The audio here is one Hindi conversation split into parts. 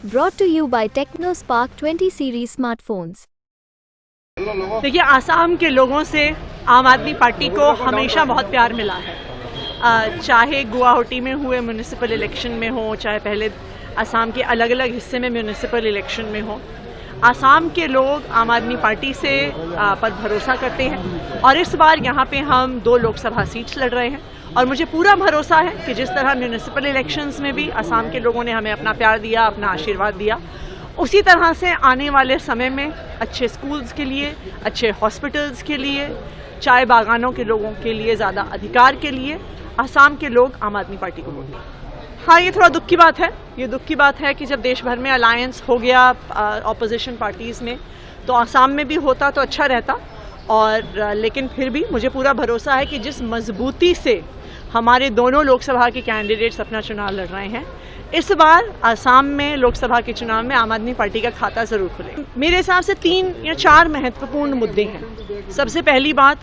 Brought to you by TechnoSpark 20 series smartphones. देखिए, आसाम के लोगों से आम आदमी पार्टी को हमेशा बहुत प्यार मिला है। चाहे गुवाहाटी में हुए म्यूनिसिपल इलेक्शन में हो, चाहे पहले आसाम के अलग अलग हिस्से में म्यूनिसिपल इलेक्शन में हो, आसाम के लोग आम आदमी पार्टी से पर भरोसा करते हैं। और इस बार यहाँ पे हम 2 लोकसभा सीट्स लड़ रहे हैं और मुझे पूरा भरोसा है कि जिस तरह म्यूनिसिपल इलेक्शंस में भी आसाम के लोगों ने हमें अपना प्यार दिया, अपना आशीर्वाद दिया, उसी तरह से आने वाले समय में अच्छे स्कूल्स के लिए, अच्छे हॉस्पिटल्स के लिए, चाय बागानों के लोगों के लिए ज़्यादा अधिकार के लिए आसाम के लोग आम आदमी पार्टी को वोट दें। हाँ, ये थोड़ा दुख की बात है। ये दुख की बात है कि जब देश भर में अलायंस हो गया ऑपोजिशन पार्टीज़ में, तो आसाम में भी होता तो अच्छा रहता। और लेकिन फिर भी मुझे पूरा भरोसा है कि जिस मजबूती से हमारे दोनों लोकसभा के कैंडिडेट्स अपना चुनाव लड़ रहे हैं, इस बार आसाम में लोकसभा के चुनाव में आम आदमी पार्टी का खाता ज़रूर खुलेगा। मेरे हिसाब से 3 या 4 महत्वपूर्ण मुद्दे हैं। सबसे पहली बात,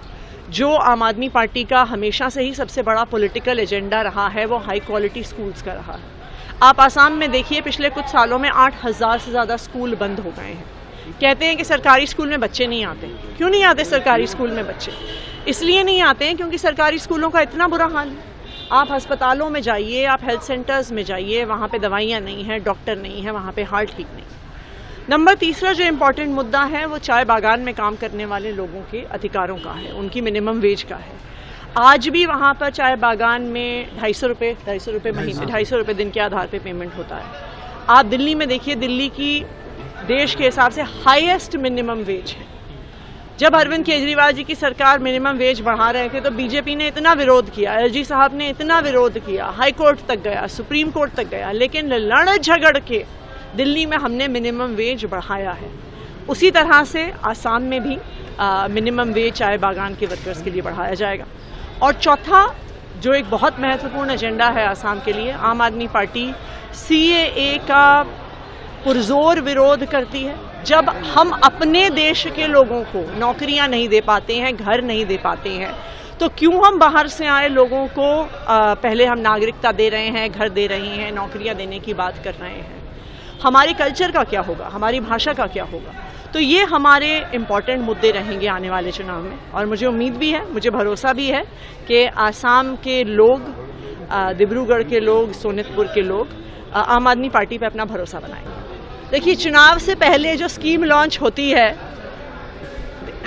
जो आम आदमी पार्टी का हमेशा से ही सबसे बड़ा पॉलिटिकल एजेंडा रहा है, वो हाई क्वालिटी स्कूल्स का रहा है। आप आसाम में देखिए, पिछले कुछ सालों में 8,000 से ज़्यादा स्कूल बंद हो गए हैं। कहते हैं कि सरकारी स्कूल में बच्चे नहीं आते। क्यों नहीं आते सरकारी स्कूल में बच्चे? इसलिए नहीं आते हैं क्योंकि सरकारी स्कूलों का इतना बुरा हाल है। आप अस्पतालों में जाइए, आप हेल्थ सेंटर्स में जाइए, वहाँ पे दवाइयाँ नहीं हैं, डॉक्टर नहीं है, वहाँ पे हाल ठीक नहीं। नंबर तीसरा जो इम्पोर्टेंट मुद्दा है, वो चाय बागान में काम करने वाले लोगों के अधिकारों का है, उनकी मिनिमम वेज का है। आज भी वहाँ पर चाय बागान में 250 रुपये महीने, 250 रुपये दिन के आधार पे पेमेंट होता है। आप दिल्ली में देखिए, दिल्ली की देश के हिसाब से हाईएस्ट मिनिमम वेज है। जब अरविंद केजरीवाल जी की सरकार मिनिमम वेज बढ़ा रहे थे, तो बीजेपी ने इतना विरोध किया, एलजी साहब ने इतना विरोध किया, हाई कोर्ट तक गया, सुप्रीम कोर्ट तक गया, लेकिन लड़ झगड़ के दिल्ली में हमने मिनिमम वेज बढ़ाया है। उसी तरह से आसाम में भी मिनिमम वेज चाय बागान के वर्कर्स के लिए बढ़ाया जाएगा। और चौथा, जो एक बहुत महत्वपूर्ण एजेंडा है आसाम के लिए, आम आदमी पार्टी CAA का पुरजोर विरोध करती है। जब हम अपने देश के लोगों को नौकरियां नहीं दे पाते हैं, घर नहीं दे पाते हैं, तो क्यों हम बाहर से आए लोगों को पहले हम नागरिकता दे रहे हैं, घर दे रहे हैं, नौकरियां देने की बात कर रहे हैं? हमारे कल्चर का क्या होगा, हमारी भाषा का क्या होगा? तो ये हमारे इम्पॉर्टेंट मुद्दे रहेंगे आने वाले चुनाव में। और मुझे उम्मीद भी है, मुझे भरोसा भी है कि आसाम के लोग, डिब्रूगढ़ के लोग, सोनितपुर के लोग आम आदमी पार्टी पे अपना भरोसा बनाएंगे। देखिए, चुनाव से पहले जो स्कीम लॉन्च होती है,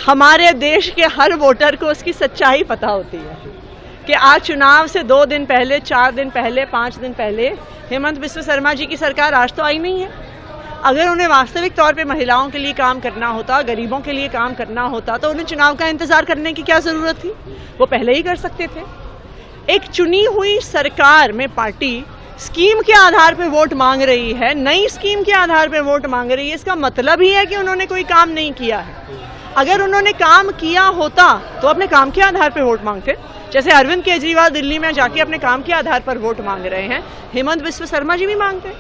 हमारे देश के हर वोटर को उसकी सच्चाई पता होती है कि आज चुनाव से 2 दिन पहले, 4 दिन पहले, 5 दिन पहले हेमंत बिस्वा शर्मा जी की सरकार आज तो आई नहीं है। अगर उन्हें वास्तविक तौर पे महिलाओं के लिए काम करना होता, गरीबों के लिए काम करना होता, तो उन्हें चुनाव का इंतजार करने की क्या जरूरत थी? वो पहले ही कर सकते थे। एक चुनी हुई सरकार में पार्टी स्कीम के आधार पे वोट मांग रही है, नई स्कीम के आधार पे वोट मांग रही है, इसका मतलब ही है कि उन्होंने कोई काम नहीं किया है। अगर उन्होंने काम किया होता तो अपने काम के आधार पे वोट मांगते। जैसे अरविंद केजरीवाल दिल्ली में जाके अपने काम के आधार पर वोट मांग रहे हैं, हेमंत बिस्वा शर्मा जी भी मांगते।